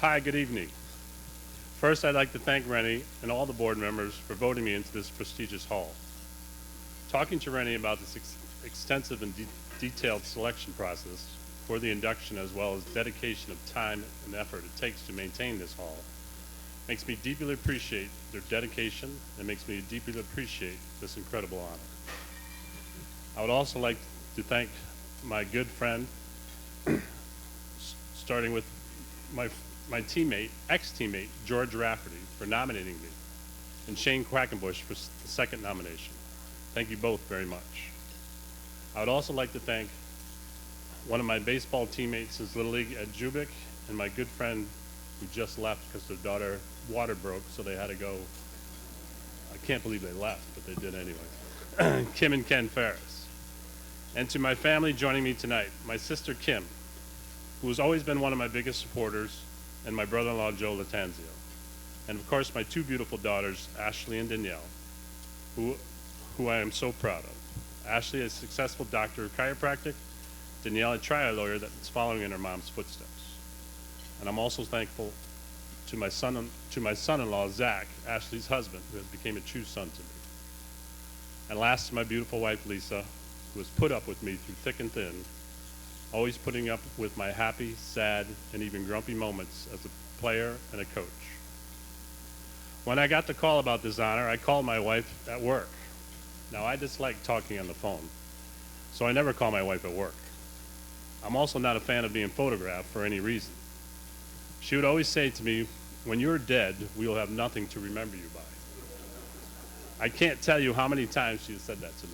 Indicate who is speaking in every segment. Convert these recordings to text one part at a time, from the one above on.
Speaker 1: Hi, good evening. First, I'd like to thank Rennie and all the board members for voting me into this prestigious hall. Talking to Rennie about this extensive and detailed selection process for the induction, as well as dedication of time and effort it takes to maintain this hall, makes me deeply appreciate their dedication and makes me deeply appreciate this incredible honor. I would also like to thank my good friend, starting with my teammate, ex-teammate, George Rafferty, for nominating me, and Shane Quackenbush for the second nomination. Thank you both very much. I would also like to thank one of my baseball teammates since Little League at Jubic, and my good friend who just left because their daughter water broke, so they had to go. I can't believe they left, but they did anyway. Kim and Ken Ferris. And to my family joining me tonight, my sister Kim, who has always been one of my biggest supporters, and my brother-in-law Joe Latanzio. And of course, my two beautiful daughters, Ashley and Danielle, who I am so proud of. Ashley, a successful doctor of chiropractic, Danielle, a trial lawyer that is following in her mom's footsteps. And I'm also thankful to my son-in-law, Zach, Ashley's husband, who has become a true son to me. And last, to my beautiful wife, Lisa, who has put up with me through thick and thin, always putting up with my happy, sad, and even grumpy moments as a player and a coach. When I got the call about this honor, I called my wife at work. Now, I dislike talking on the phone, so I never call my wife at work. I'm also not a fan of being photographed for any reason. She would always say to me, "When you're dead, we will have nothing to remember you by." I can't tell you how many times she has said that to me.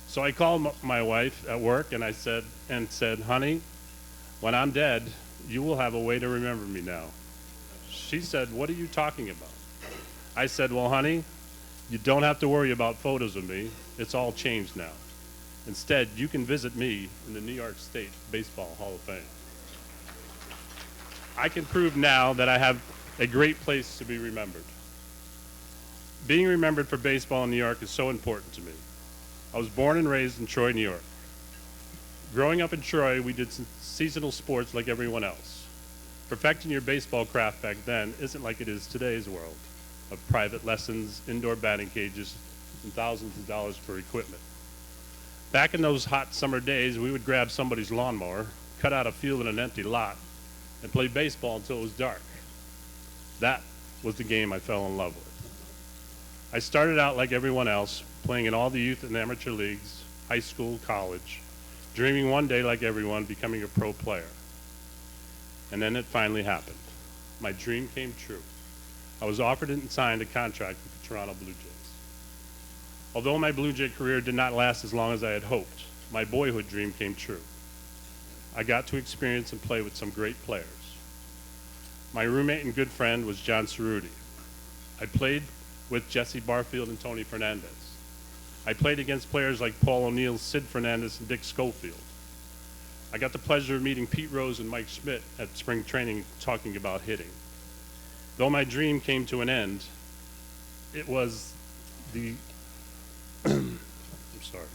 Speaker 1: So I called my wife at work and I said, "Honey, when I'm dead, you will have a way to remember me now." She said, "What are you talking about?" I said, "Well, honey, you don't have to worry about photos of me. It's all changed now. Instead, you can visit me in the New York State Baseball Hall of Fame. I can prove now that I have a great place to be remembered." Being remembered for baseball in New York is so important to me. I was born and raised in Troy, New York. Growing up in Troy, we did seasonal sports like everyone else. Perfecting your baseball craft back then isn't like it is today's world of private lessons, indoor batting cages, and thousands of dollars for equipment. Back in those hot summer days, we would grab somebody's lawnmower, cut out a field in an empty lot, and play baseball until it was dark. That was the game I fell in love with. I started out like everyone else, playing in all the youth and amateur leagues, high school, college, dreaming one day, like everyone, becoming a pro player. And then it finally happened. My dream came true. I was offered and signed a contract with the Toronto Blue Jays. Although my Blue Jay career did not last as long as I had hoped, my boyhood dream came true. I got to experience and play with some great players. My roommate and good friend was John Cerruti. I played with Jesse Barfield and Tony Fernandez. I played against players like Paul O'Neill, Sid Fernandez, and Dick Schofield. I got the pleasure of meeting Pete Rose and Mike Schmidt at spring training talking about hitting. Though my dream came to an end, it was the I'm sorry,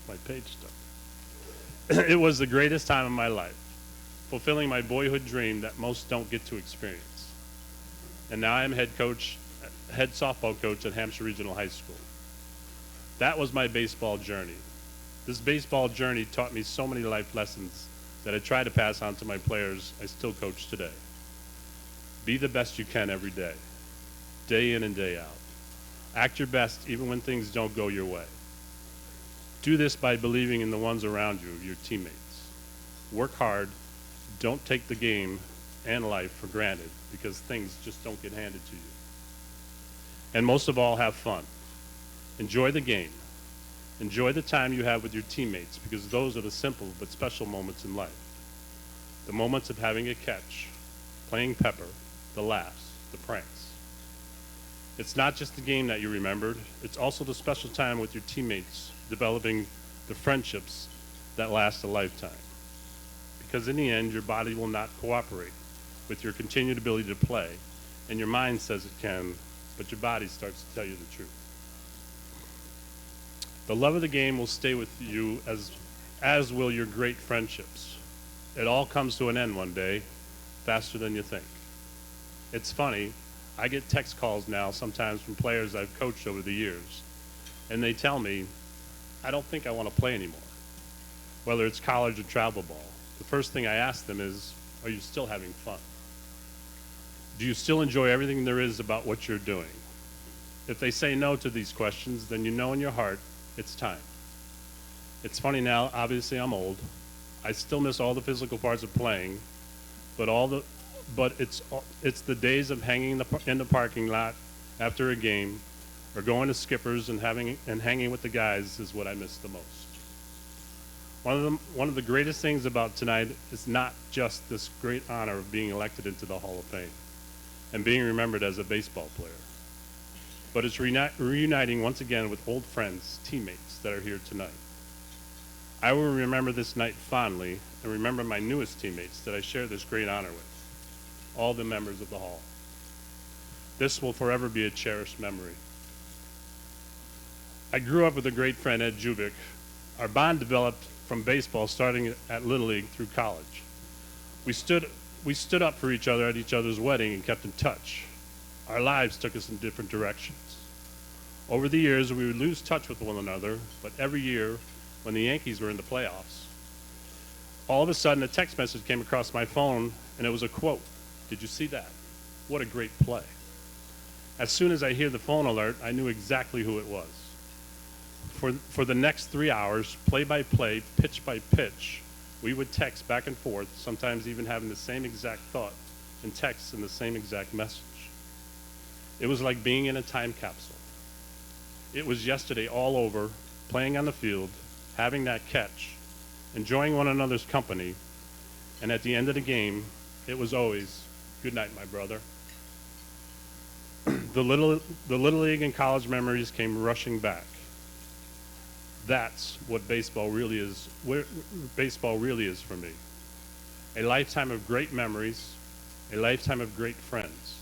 Speaker 1: my page stuck. It was the greatest time of my life, fulfilling my boyhood dream that most don't get to experience. And now I'm head softball coach at Hampshire Regional High School. That was my baseball journey. This baseball journey taught me so many life lessons that I try to pass on to my players I still coach today. Be the best you can every day in and day out. Act your best even when things don't go your way. Do this by believing in the ones around you, your teammates. Work hard. Don't take the game and life for granted because things just don't get handed to you. And most of all, have fun. Enjoy the game. Enjoy the time you have with your teammates because those are the simple but special moments in life. The moments of having a catch, playing pepper, the laughs, the pranks. It's not just the game that you remembered, it's also the special time with your teammates, developing the friendships that last a lifetime. Because in the end, your body will not cooperate with your continued ability to play, and your mind says it can, but your body starts to tell you the truth. The love of the game will stay with you as will your great friendships. It all comes to an end one day, faster than you think. It's funny, I get text calls now sometimes from players I've coached over the years, and they tell me, I don't think I want to play anymore. Whether it's college or travel ball, the first thing I ask them is, are you still having fun? Do you still enjoy everything there is about what you're doing? If they say no to these questions, then you know in your heart it's time. It's funny now, obviously I'm old. I still miss all the physical parts of playing, but it's the days of hanging in the parking lot after a game, or going to Skippers and hanging with the guys is what I miss the most. One of the greatest things about tonight is not just this great honor of being elected into the Hall of Fame and being remembered as a baseball player, but it's reuniting once again with old friends, teammates that are here tonight. I will remember this night fondly and remember my newest teammates that I share this great honor with, all the members of the Hall. This will forever be a cherished memory. I grew up with a great friend, Ed Jubick. Our bond developed from baseball starting at Little League through college. We stood up for each other at each other's wedding and kept in touch. Our lives took us in different directions. Over the years, we would lose touch with one another, but every year, when the Yankees were in the playoffs, all of a sudden a text message came across my phone, and it was a quote. Did you see that? What a great play. As soon as I hear the phone alert, I knew exactly who it was. For the next 3 hours, play by play, pitch by pitch, we would text back and forth, sometimes even having the same exact thought and text in the same exact message. It was like being in a time capsule. It was yesterday all over, playing on the field, having that catch, enjoying one another's company, and at the end of the game, it was always, good night, my brother. The Little League and college memories came rushing back. That's what baseball really is for me. A lifetime of great memories, a lifetime of great friends.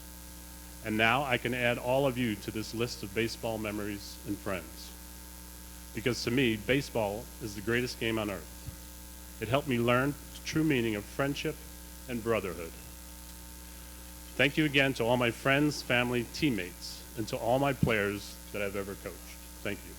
Speaker 1: And now I can add all of you to this list of baseball memories and friends. Because to me, baseball is the greatest game on earth. It helped me learn the true meaning of friendship and brotherhood. Thank you again to all my friends, family, teammates, and to all my players that I've ever coached. Thank you.